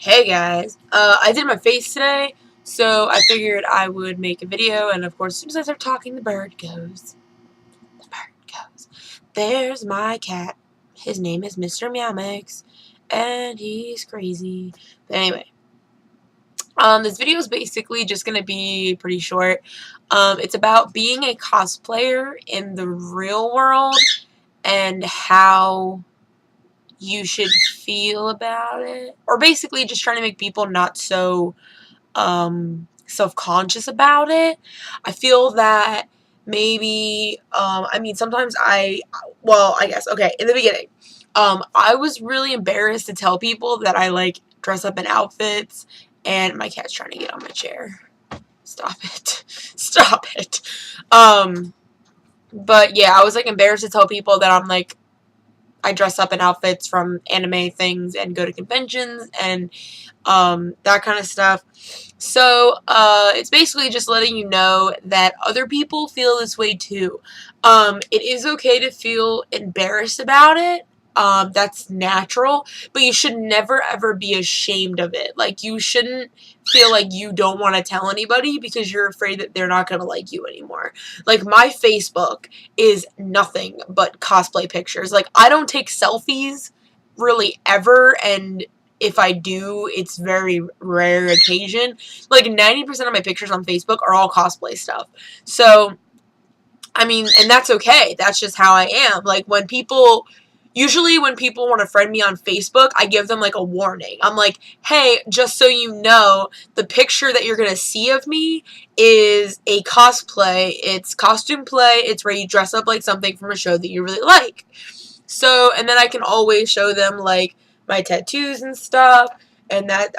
Hey guys, I did my face today, so I figured I would make a video, and of course, as soon as I start talking, the bird goes. The bird goes. There's my cat. His name is Mr. Meow Mix, and he's crazy. But anyway, this video is basically just going to be pretty short. It's about being a cosplayer in the real world and how you should feel about it, or basically just trying to make people not so self-conscious about it. I feel that maybe I mean sometimes I guess okay, in the beginning I was really embarrassed to tell people that I like dress up in outfits, and my cat's trying to get on my chair. Stop it. Stop it. But yeah, I was like embarrassed to tell people that I dress up in outfits from anime things and go to conventions and that kind of stuff. So it's basically just letting you know that other people feel this way too. It is okay to feel embarrassed about it. That's natural, but you should never ever be ashamed of it. Like, you shouldn't feel like you don't want to tell anybody because you're afraid that they're not going to like you anymore. Like, my Facebook is nothing but cosplay pictures. Like, I don't take selfies really ever, and if I do, it's very rare occasion. Like, 90% of my pictures on Facebook are all cosplay stuff. So, I mean, and that's okay. That's just how I am. Like, usually when people want to friend me on Facebook, I give them like a warning. I'm like, hey, just so you know, the picture that you're going to see of me is a cosplay. It's costume play. It's where you dress up like something from a show that you really like. So, and then I can always show them like my tattoos and stuff. And that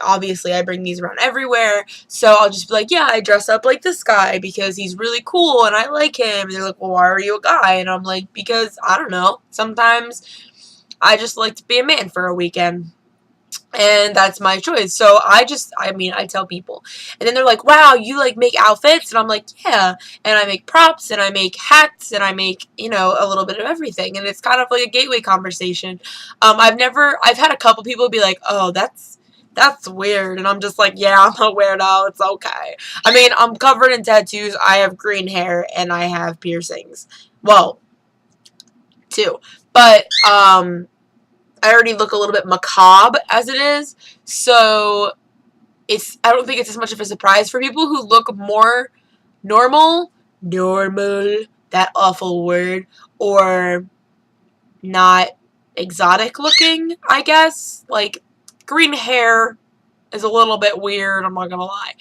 obviously I bring these around everywhere. So I'll just be like, yeah, I dress up like this guy because he's really cool and I like him. And they're like, well, why are you a guy? And I'm like, because, I don't know, sometimes I just like to be a man for a weekend. And that's my choice. So I tell people. And then they're like, wow, you like make outfits? And I'm like, yeah. And I make props and I make hats and I make, a little bit of everything. And it's kind of like a gateway conversation. I've had a couple people be like, oh, that's weird. And I'm just like, yeah, I'm a weirdo. It's okay. I mean, I'm covered in tattoos. I have green hair and I have piercings. Well, two. But, I already look a little bit macabre as it is, so I don't think it's as much of a surprise for people who look more normal, that awful word, or not exotic looking, I guess. Like, green hair is a little bit weird, I'm not gonna lie.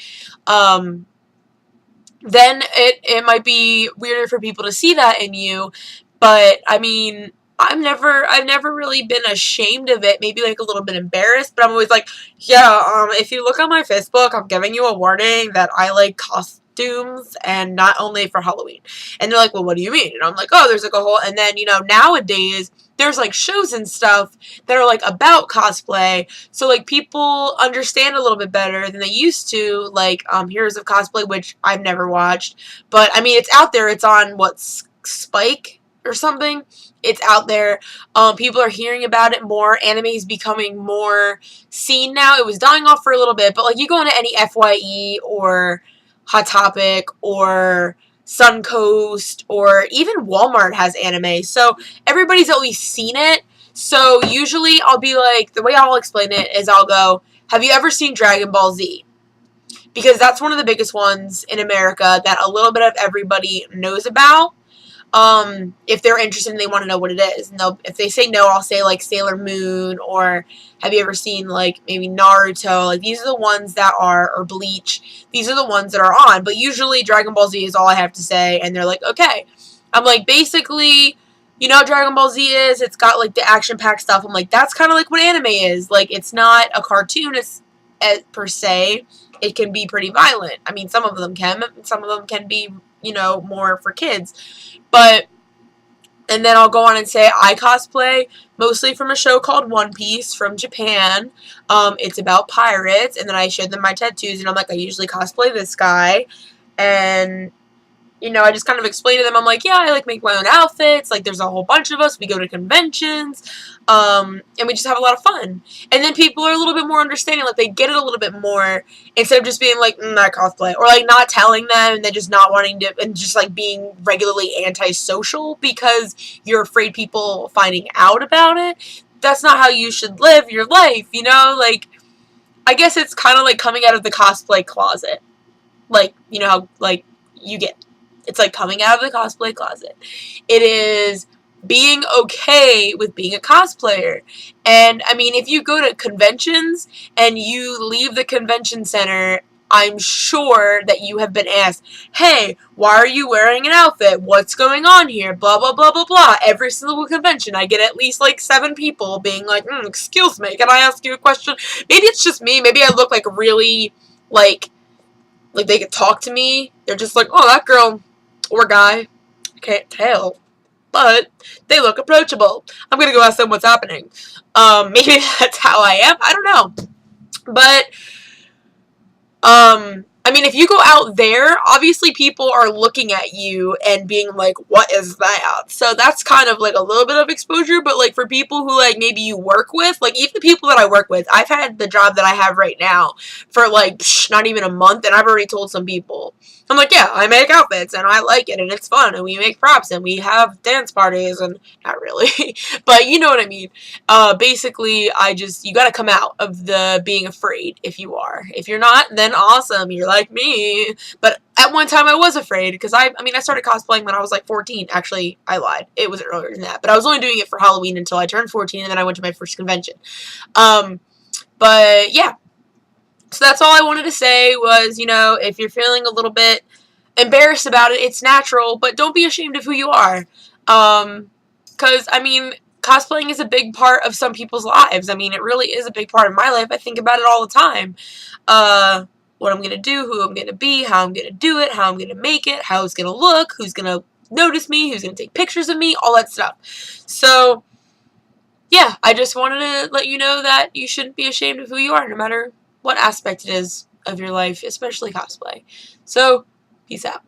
Then it might be weirder for people to see that in you, but I mean, I've never really been ashamed of it. Maybe like a little bit embarrassed, but I'm always like, yeah, if you look on my Facebook, I'm giving you a warning that I like costumes and not only for Halloween. And they're like, well, what do you mean? And I'm like, oh, there's like a whole, and then, nowadays there's like shows and stuff that are like about cosplay. So like people understand a little bit better than they used to, like Heroes of Cosplay, which I've never watched. But I mean, it's out there. It's on Spike or something. It's out there. People are hearing about it more. Anime is becoming more seen now. It was dying off for a little bit, but like you go into any FYE or Hot Topic or Suncoast or even Walmart has anime. So everybody's at least seen it. So usually I'll be like, the way I'll explain it is I'll go, have you ever seen Dragon Ball Z? Because that's one of the biggest ones in America that a little bit of everybody knows about. If they're interested and they want to know what it is. And if they say no, I'll say like Sailor Moon, or have you ever seen like maybe Naruto? Like, these are the ones that are, or Bleach. These are the ones that are on. But usually Dragon Ball Z is all I have to say, and they're like, okay. I'm like, basically, you know what Dragon Ball Z is? It's got like the action-packed stuff. I'm like, that's kind of like what anime is. Like, it's not a cartoon per se. It can be pretty violent. I mean, some of them can be, more for kids. But, and then I'll go on and say I cosplay mostly from a show called One Piece from Japan. It's about pirates, and then I showed them my tattoos, and I'm like, I usually cosplay this guy, and you know, I just kind of explain to them, I'm like, yeah, I like make my own outfits, like there's a whole bunch of us, we go to conventions, and we just have a lot of fun. And then people are a little bit more understanding, like they get it a little bit more, instead of just being like, I cosplay, or like not telling them, and then just not wanting to, and just like being regularly antisocial because you're afraid people finding out about it. That's not how you should live your life, you know, like, I guess it's kind of like coming out of the cosplay closet, like, you know how, like, you get, it's like coming out of the cosplay closet. It is being okay with being a cosplayer. And, I mean, if you go to conventions and you leave the convention center, I'm sure that you have been asked, hey, why are you wearing an outfit? What's going on here? Blah, blah, blah, blah, blah. Every single convention, I get at least, like, 7 people being like, excuse me, can I ask you a question? Maybe it's just me. Maybe I look, like, really, like they could talk to me. They're just like, oh, that girl or guy, I can't tell, but they look approachable. I'm gonna go ask them what's happening. Maybe that's how I am. I don't know. But, I mean, if you go out there, obviously people are looking at you and being like, what is that? So that's kind of like a little bit of exposure, but like for people who like maybe you work with, like even the people that I work with, I've had the job that I have right now for like not even a month, and I've already told some people, I'm like, yeah, I make outfits and I like it and it's fun and we make props and we have dance parties, and not really, but you know what I mean. Basically, you gotta come out of the being afraid if you are. If you're not, then awesome, you're like me. But at one time I was afraid because I mean, I started cosplaying when I was like 14. Actually, I lied. It was earlier than that. But I was only doing it for Halloween until I turned 14, and then I went to my first convention. But yeah. So that's all I wanted to say was, you know, if you're feeling a little bit embarrassed about it, it's natural, but don't be ashamed of who you are. Because, I mean, cosplaying is a big part of some people's lives. I mean, it really is a big part of my life. I think about it all the time. What I'm going to do, who I'm going to be, how I'm going to do it, how I'm going to make it, how it's going to look, who's going to notice me, who's going to take pictures of me, all that stuff. So, yeah, I just wanted to let you know that you shouldn't be ashamed of who you are, no matter what aspect it is of your life, especially cosplay. So, peace out.